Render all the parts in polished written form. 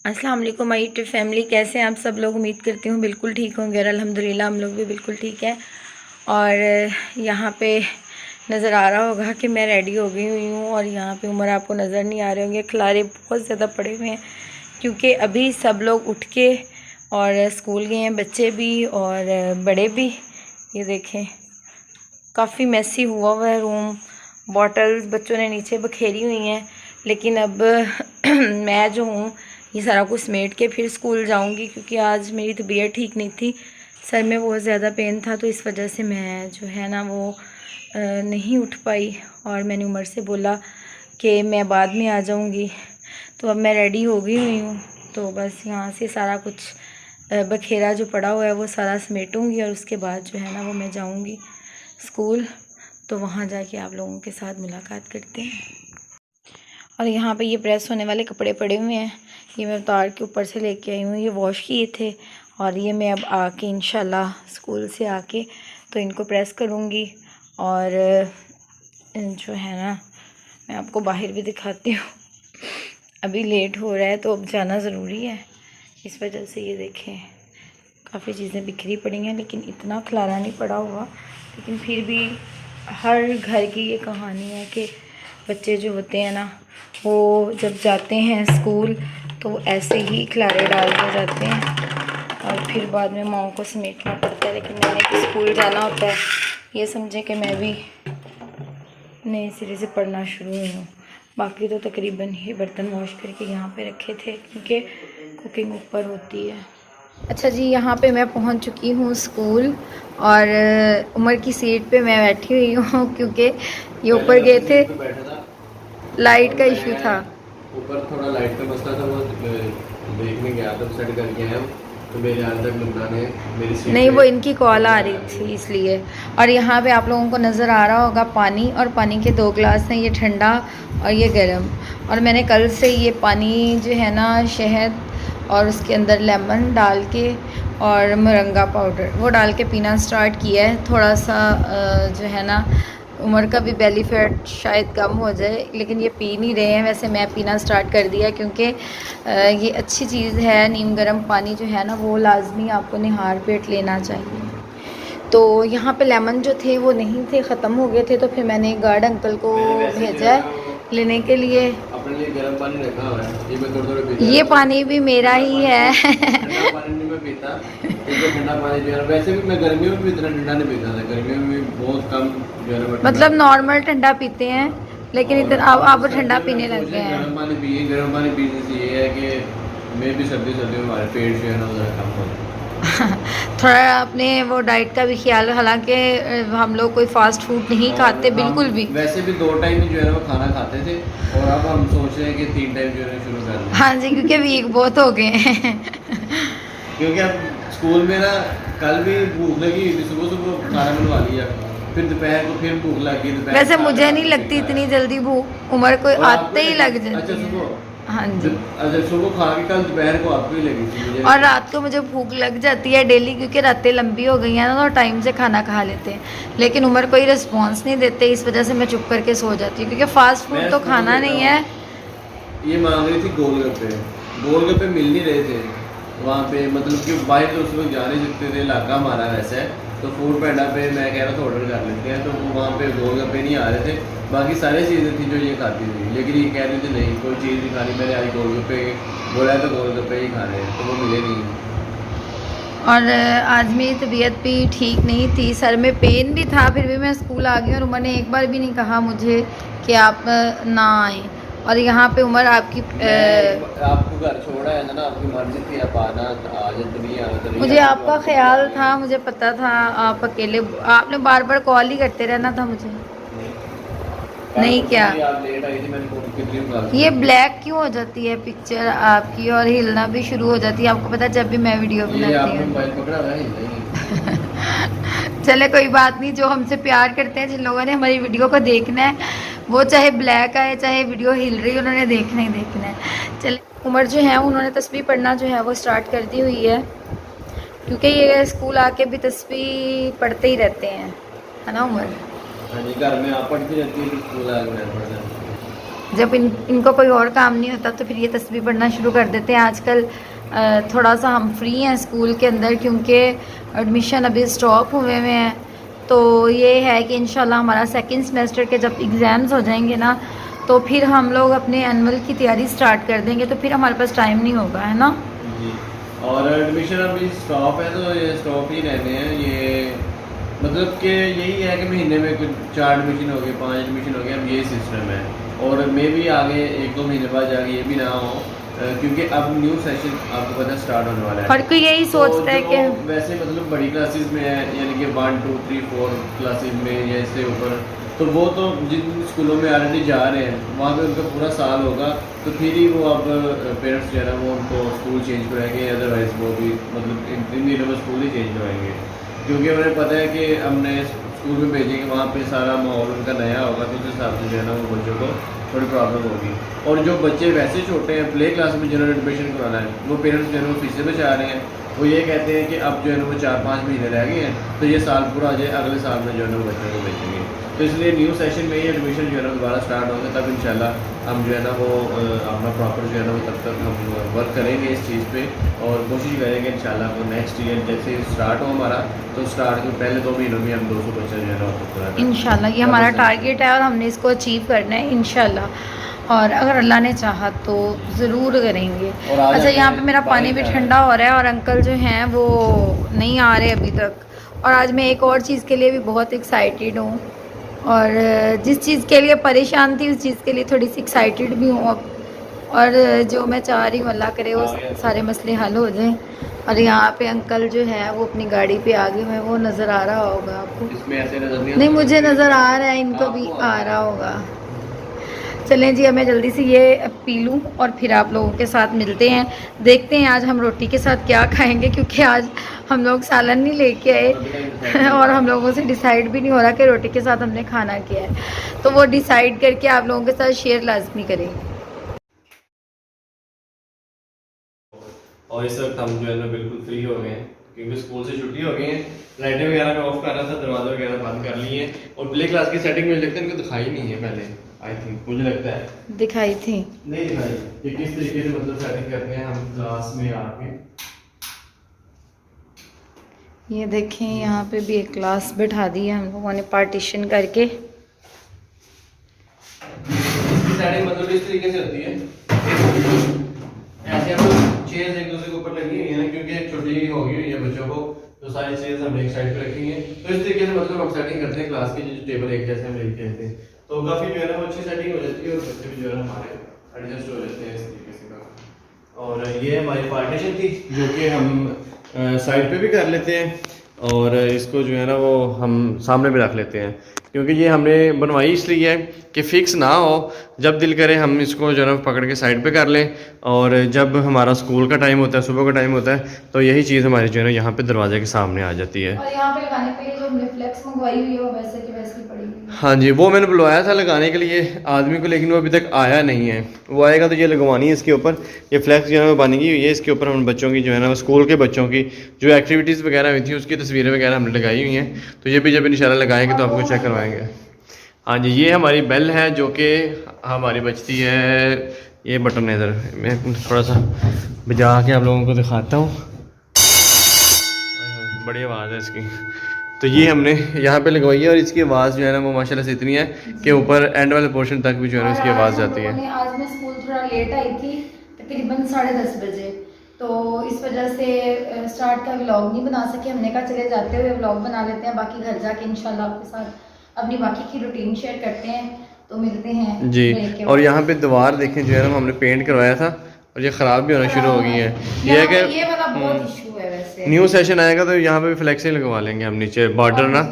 अस्सलाम वालेकुम my YouTube family, कैसे हैं आप सब लोग। उम्मीद करती हूँ बिल्कुल ठीक होंगे और अल्हम्दुलिल्लाह हम लोग भी बिल्कुल ठीक हैं। और यहाँ पे नज़र आ रहा होगा कि मैं रेडी हो गई हुई हूँ और यहाँ पे उमर आपको नज़र नहीं आ रहे होंगे। खलारे बहुत ज़्यादा पड़े हुए हैं क्योंकि अभी सब लोग उठ के और स्कूल गए हैं, बच्चे भी और बड़े भी। ये देखें काफ़ी मैसी हुआ है रूम, बॉटल्स बच्चों ने नीचे बखेरी हुई हैं। लेकिन अब मैं जो हूँ ये सारा कुछ समेट के फिर स्कूल जाऊंगी क्योंकि आज मेरी तबीयत ठीक नहीं थी, सर में बहुत ज़्यादा पेन था, तो इस वजह से मैं जो है ना वो नहीं उठ पाई। और मैंने उमर से बोला कि मैं बाद में आ जाऊंगी। तो अब मैं रेडी हो गई हुई हूँ, तो बस यहाँ से सारा कुछ बखेरा जो पड़ा हुआ है वो सारा समेटूंगी और उसके बाद जो है ना वो मैं जाऊँगी स्कूल। तो वहाँ जाके आप लोगों के साथ मुलाकात करते हैं। और यहाँ पे ये प्रेस होने वाले कपड़े पड़े हुए हैं, ये मैं उतार के ऊपर से लेके आई हूँ, ये वॉश किए थे और ये मैं अब आके इंशाल्लाह स्कूल से आके तो इनको प्रेस करूँगी। और जो है ना मैं आपको बाहर भी दिखाती हूँ। अभी लेट हो रहा है तो अब जाना ज़रूरी है, इस वजह से ये देखें काफ़ी चीज़ें बिखरी पड़ी हैं, लेकिन इतना खलारा नहीं पड़ा हुआ। लेकिन फिर भी हर घर की ये कहानी है कि बच्चे जो होते हैं ना वो जब जाते हैं स्कूल तो ऐसे ही खलारे डाल के जाते हैं और फिर बाद में माओ को समेटना पड़ता है। लेकिन मैंने कि स्कूल जाना होता है, ये समझे कि मैं भी नए सिरे से पढ़ना शुरू हुई हूँ। बाकी तो तकरीबन ये बर्तन वॉश करके यहाँ पे रखे थे क्योंकि कुकिंग ऊपर होती है। अच्छा जी, यहाँ पे मैं पहुँच चुकी हूँ स्कूल और उमर की सीट पे मैं बैठी हुई हूँ क्योंकि ये ऊपर गए थे, लाइट का इशू था। ऊपर थोड़ा लाइट का मसला था, वो देखने गया था, सेट करके आया। तो मेरे हाल तक लुमना ने मेरी सीट नहीं, वो पे इनकी कॉल आ रही थी इसलिए। और यहाँ पे आप लोगों को नज़र आ रहा होगा पानी, और पानी के 2 गिलास हैं, ये ठंडा और ये गर्म। और मैंने कल से ये पानी जो है ना शहद और उसके अंदर लेमन डाल के और मोरंगा पाउडर वो डाल के पीना स्टार्ट किया है। थोड़ा सा जो है ना उम्र का भी बेली फैट शायद कम हो जाए, लेकिन ये पी नहीं रहे हैं। वैसे मैं पीना स्टार्ट कर दिया क्योंकि ये अच्छी चीज़ है। नीम गर्म पानी जो है ना वो लाजमी आपको निहार पेट लेना चाहिए। तो यहाँ पे लेमन जो थे वो नहीं थे, ख़त्म हो गए थे, तो फिर मैंने गार्ड अंकल को भेजा है लेने के लिए। अपने लिए गर्म पानी रखा हुआ है, ये मैं थोड़ा पीता ये रहता हूँ। पानी भी मेरा ही है। ठंडा पानी नहीं मैं पीता क्योंकि ठंडा पानी जो है, वैसे भी मैं गर्मियों में भी इतना ठंडा नहीं पीता था, गर्मियों में भी बहुत कम जो है ना मतलब नॉर्मल ठंडा पीते हैं, लेकिन और इतना अब ठंडा सर्दियों में पीने हम लग सोच गए रहे हैं हैं। गर्म पानी पिए। गर्म पानी पीने से ये है कि मैं भी सर्दियों में हमारे पेट जो है ना ज़रा कम हो जाए। थोड़ा अपने वो डाइट का भी ख्याल, हालांकि हम लोग कोई फास्ट फूड नहीं और खाते हम बिल्कुल भी। वैसे भी 2 टाइम ही जो है ना वो खाना खाते थे, और अब हम सोच रहे हैं कि 3 टाइम जो है ना शुरू कर हाँ दें। जी, क्योंकि वीक बहुत हो गए हैं। क्योंकि अब स्कूल में ना कल भी भूख लगी थी, सुबह सुबह खाना बनवा लिया, फिर दोपहर को फिर भूख लगी, दोपहर वैसे खाना मुझे खा नहीं के फिर लगती खाया। इतनी जल्दी भूख, उम्र को और आपको आते ही लगी? लग अच्छा जाती है। सुबह। हाँ जी। अच्छा सुबह खा के कल दोपहर को आपको ही लगी थी, मुझे और नहीं रात को मुझे भूख लग जाती है डेली, क्योंकि रातें लंबी हो गई हैं ना, तो टाइम से खाना खा लेते हैं। लेकिन उम्र कोई रिस्पॉन्स नहीं देते, इस वजह से मैं चुप करके सो जाती हूँ क्योंकि फास्ट मैं फूड तो स्कूल खाना देता नहीं है। हूँ। ये मांग रही थी गोलगप्पे, गोलगप्पे मिल नहीं रहे थे वहाँ पे, मतलब कि बाहर तो उस वक्त जा नहीं सकते थे, इलाका हमारा वैसा है। तो फूड पैंडा पे मैं कह रहा था ऑर्डर कर लेते हैं, तो वो वहाँ पे गोलगप्पे नहीं आ रहे थे। बाकी सारी चीज़ें थी जो ये खाती थी, लेकिन ये कह रही थी नहीं कोई चीज़ नहीं खानी, मैंने आज गोलगप्पे बोला है तो गोलगप्पे ही खाने हैं, तो वो मिले नहीं। और आज मेरी तबीयत भी ठीक नहीं थी, सर में पेन भी था, फिर भी मैं स्कूल आ गई और उमर ने एक बार भी नहीं कहा मुझे कि आप ना आएँ। और यहाँ पे उमर आपकी आपको घर छोड़ा है ना, आपकी मर्जी थी, आप आना आ जाते, नहीं आना तो नहीं मुझे आना, जो आपका आपको ख्याल जाना था, है। मुझे पता था आप अकेले, आपने बार बार कॉल ही करते रहना था मुझे। कल नहीं परसों क्या, भी आप लेट आई थी, मैंने फोन कितनी बार ये किया। ब्लैक क्यों हो जाती है पिक्चर आपकी और हिलना भी शुरू हो जाती है, आपको पता है जब भी मैं वीडियो ये बनाती आपने मोबाइल हूँ। पकड़ा हुआ है नहीं? चले कोई बात नहीं, जो हमसे प्यार करते हैं, जिन लोगों ने हमारी वीडियो को देखना है, वो चाहे ब्लैक आए चाहे वीडियो हिल रही है, उन्होंने देखना ही देखना है। चले उमर जो है उन्होंने तस्बीह पढ़ना जो है वो स्टार्ट कर दी हुई है, क्योंकि ये स्कूल आके भी तस्बीह पढ़ते ही रहते हैं, है ना उमर। हाँ जी, घर में आप पढ़ती रहती है, स्कूल आके मैं पढ़ जाता हूँ। जब इनको कोई और काम नहीं होता तो फिर ये तस्बीह पढ़ना शुरू कर देते हैं। आजकल थोड़ा सा हम फ्री हैं स्कूल के अंदर क्योंकि एडमिशन अभी स्टॉप हुए हुए हैं। तो ये है कि इंशाल्लाह हमारा सेकंड सेमेस्टर के जब एग्ज़ाम्स हो जाएंगे ना तो फिर हम लोग अपने एनुअल की तैयारी स्टार्ट कर देंगे, तो फिर हमारे पास टाइम नहीं होगा, है ना जी। और एडमिशन अभी स्टॉप है तो ये स्टॉप ही रहने हैं। ये मतलब कि यही है कि महीने में कुछ 4 एडमिशन हो गए, 5 एडमिशन हो गए, अब ये सिस्टम है। और मे भी आगे 1-2 महीने बाद जाके ये भी ना हो क्योंकि अब न्यू सेशन आपको पता स्टार्ट होने वाला है। हर कोई यही सोचता है कि वैसे मतलब बड़ी क्लासेस में है, यानी कि 1, 2, 3, 4 क्लासेस में या इससे ऊपर, तो वो तो जिन स्कूलों में ऑलरेडी जा रहे हैं वहाँ पे उनका पूरा साल होगा, तो फिर ही वो अब पेरेंट्स जो है ना वो उनको स्कूल चेंज कराएंगे, अदरवाइज़ वो भी मतलब इन दिनों में स्कूल ही चेंज कराएंगे क्योंकि उन्हें पता है कि हमने स्कूल में भेजेंगे वहाँ पे सारा माहौल उनका नया होगा, तो उस हिसाब से जो है ना वो बच्चों को थोड़ी प्रॉब्लम होगी। और जो बच्चे वैसे छोटे हैं प्ले क्लास में जिन्होंने एडमिशन कराना है वो पेरेंट्स जो है वो फीसें बचा रहे हैं। वो ये कहते हैं कि अब जो है ना वो 4-5 महीने रह गए हैं तो ये साल पूरा आ जाए, अगले साल में जो है ना वो बच्चों को भेजेंगे। तो इसलिए न्यू सेशन में ही एडमिशन जो है ना दोबारा स्टार्ट होंगे, तब इंशाल्लाह हम जो है ना वो अपना प्रॉपर जो है ना वो तब तक हम वर्क करेंगे इस चीज़ पे और कोशिश करेंगे इंशाल्लाह वो नेक्स्ट ईयर जैसे स्टार्ट हो हमारा, तो स्टार्ट के पहले 2 महीनों में हम 200 बच्चा जो है ना वो पूरा इंशाल्लाह ये हमारा टारगेट है और हमने इसको अचीव करना है इंशाल्लाह। और अगर अल्लाह ने चाहा तो ज़रूर करेंगे। अच्छा, यहाँ पे मेरा पानी भी ठंडा हो रहा है और अंकल जो हैं वो नहीं आ रहे अभी तक। और आज मैं एक और चीज़ के लिए भी बहुत एक्साइटेड हूँ और जिस चीज़ के लिए परेशान थी उस चीज़ के लिए थोड़ी सी एक्साइटेड भी हूँ अब। और जो मैं चाह रही हूँ अल्लाह करे वो सारे मसले हल हो जाएं। और यहाँ पे अंकल जो है वो अपनी गाड़ी पे आगे में वो नज़र आ रहा होगा आपको? इसमें ऐसे नजर नहीं, मुझे नज़र आ रहा है, इनको भी आ रहा होगा। चलें जी, मैं जल्दी से ये पी लूँ और फिर आप लोगों के साथ मिलते हैं। देखते हैं आज हम रोटी के साथ क्या खाएंगे क्योंकि आज हम लोग सालन नहीं लेके आए और हम लोगों से डिसाइड भी नहीं हो रहा कि रोटी के साथ हमने खाना क्या है, तो वो डिसाइड करके आप लोगों के साथ शेयर लाजमी करेंगे। और इस वक्त हम जो है ना बिल्कुल फ्री हो गए हैं क्योंकि स्कूल से छुट्टी हो गई है। लाइटें वगैरह मैं ऑफ कर रहा था, दरवाजे वगैरह बंद कर लिए हैं और प्ले क्लास की सेटिंग मुझे लगता है इनको दिखाई नहीं है पहले, आई थिंक मुझे लगता है दिखाई थी, नहीं दिखाई कि किस तरीके से मतलब सेटिंग करते हैं हम क्लास में आके। ये देखें यहाँ पे भी एक क्लास बैठा दी है हम लोगों ने पार्टीशन करके। इसकी सेटिंग मतलब इस तरीके से होती है, ऐसे हम चेयर्स एक दूसरे के ऊपर लगी हुई है ना क्योंकि छुट्टी हो गई हुई है बच्चों को, तो सारी चेयर्स हम एक साइड पे रखेंगे। तो इस तरीके से मतलब हम सेटिंग करते हैं क्लास की, जो टेबल एक जैसे हम लेके आते हैं तो काफ़ी जो है ना वो अच्छी सेटिंग हो जाती है और बच्चे भी जो है ना हमारे एडजस्ट हो जाते हैं इस तरीके से। और ये हमारी पार्टीशन थी जो कि हम साइड पे भी कर लेते हैं और इसको जो है ना वो हम सामने भी रख लेते हैं क्योंकि ये हमने बनवाई इसलिए है कि फ़िक्स ना हो, जब दिल करे हम इसको जो है ना पकड़ के साइड पे कर लें और जब हमारा स्कूल का टाइम होता है, सुबह का टाइम होता है, तो यही चीज़ हमारी जो है ना यहाँ पे दरवाजे के सामने आ जाती है। और यहाँ पे लगाने के लिए जो हमने फ्लेक्स मंगवाई हुई है वो वैसे की वैसी पड़ी हुई है। हाँ जी, वो मैंने बुलवाया था लगाने के लिए आदमी को, लेकिन वो अभी तक आया नहीं है। वो आएगा तो ये लगवानी है इसके ऊपर, ये फ्लैक्स जो है वो बनी हुई है, इसके ऊपर हम बच्चों की जो है ना स्कूल के बच्चों की जो एक्टिविटीज़ वगैरह हुई थी उसकी तस्वीरें वगैरह हमने लगाई हुई हैं, तो ये भी जब इंशाल्लाह लगाएंगे तो आपको चेक करवाएंगे। हाँ जी, ये हमारी बेल है जो कि हमारी बजती है, ये बटन है इधर, मैं थोड़ा सा बजा के आप लोगों को दिखाता हूँ, बड़ी आवाज़ है इसकी। तो ये हमने यहाँ पे लगवाई है और इसकी आवाज़ जो है ना वो माशाल्लाह से इतनी है कि ऊपर एंड वाले पोर्शन तक भी जो है ना इसकी आवाज़ जाती है। आज मैं स्कूल थोड़ा लेट आई थी, तकरीबन 10:30 बजे, तो इस वजह से स्टार्ट का व्लॉग नहीं बना सके। हमने कहा चले जाते हुए व्लॉग बना लेते हैं, बाकी घर जाके इंशाल्लाह आपके साथ अपनी बाकी की रूटीन शेयर करते हैं, तो मिलते हैं जी। और यहाँ पे दीवार देखें जो है ना हमने पेंट करवाया था और ये ख़राब भी होना शुरू हो गई है। ये है कि ये वाला बहुत इशू है वैसे। न्यू सेशन आएगा तो यहाँ पे भी फ्लेक्सिंग लगवा लेंगे हम, नीचे बॉर्डर ना,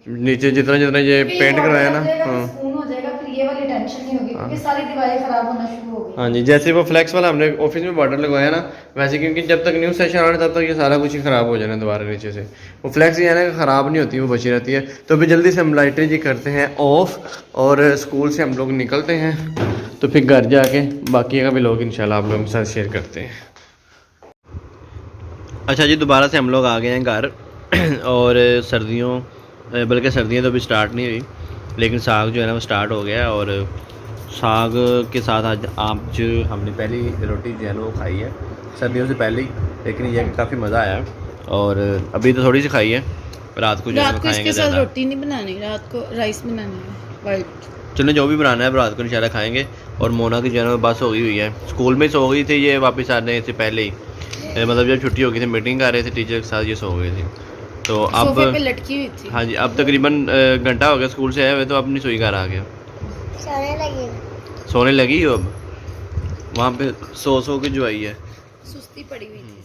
नीचे जितना जितना ये पेंट करवाया ना, हाँ हो जाएगा, फिर ये वाली टेंशन नहीं होगी क्योंकि सारी दीवारें खराब होना शुरू हो गई। हाँ जी, जैसे वो फ्लेक्स वाला हमने ऑफिस में बॉर्डर लगवाया ना, वैसे क्योंकि जब तक न्यू सेशन आ रहा है तब तक ये सारा कुछ ही ख़राब हो जाना दोबारा नीचे से। वो फ्लेक्स ये है ना ख़राब नहीं होती, वो बची रहती है। तो अभी जल्दी से हम लाइटें जी करते हैं ऑफ और स्कूल से हम लोग निकलते हैं, तो फिर घर जाके बाकी का भी लोग इंशाल्लाह आप लोगों के साथ शेयर करते हैं। अच्छा जी, दोबारा से हम लोग आ गए हैं घर और बल्कि सर्दियाँ तो अभी स्टार्ट नहीं हुई, लेकिन साग जो है ना वो स्टार्ट हो गया और साग के साथ आज हमने पहली रोटी जो है ना वो खाई है सर्दियों से पहले ही, लेकिन ये काफ़ी मज़ा आया। और अभी तो थोड़ी सी खाई है, रात को जो है खाएंगे इसके साथ ज़्यादा। रोटी नहीं बनानी, रात को राइस बनाना है वाइट। चलो जो भी बनाना है रात को इंशाल्लाह खाएंगे। और मोना की जो है ना बस हो गई हुई है, स्कूल में ही सो गई थी ये वापस आने से पहले ही, मतलब जब छुट्टी हो गई थी मीटिंग कर रहे थे टीचर के साथ, ये सो गई थी। तो अब सोफे पे लटकी हुई थी। हाँ जी, अब तकरीबन घंटा हो गया स्कूल से आए हुए, तो अपनी सोई घर आ गया, सोने लगी हो अब। वहाँ पे सो के जो आई है सुस्ती पड़ी हुई थी।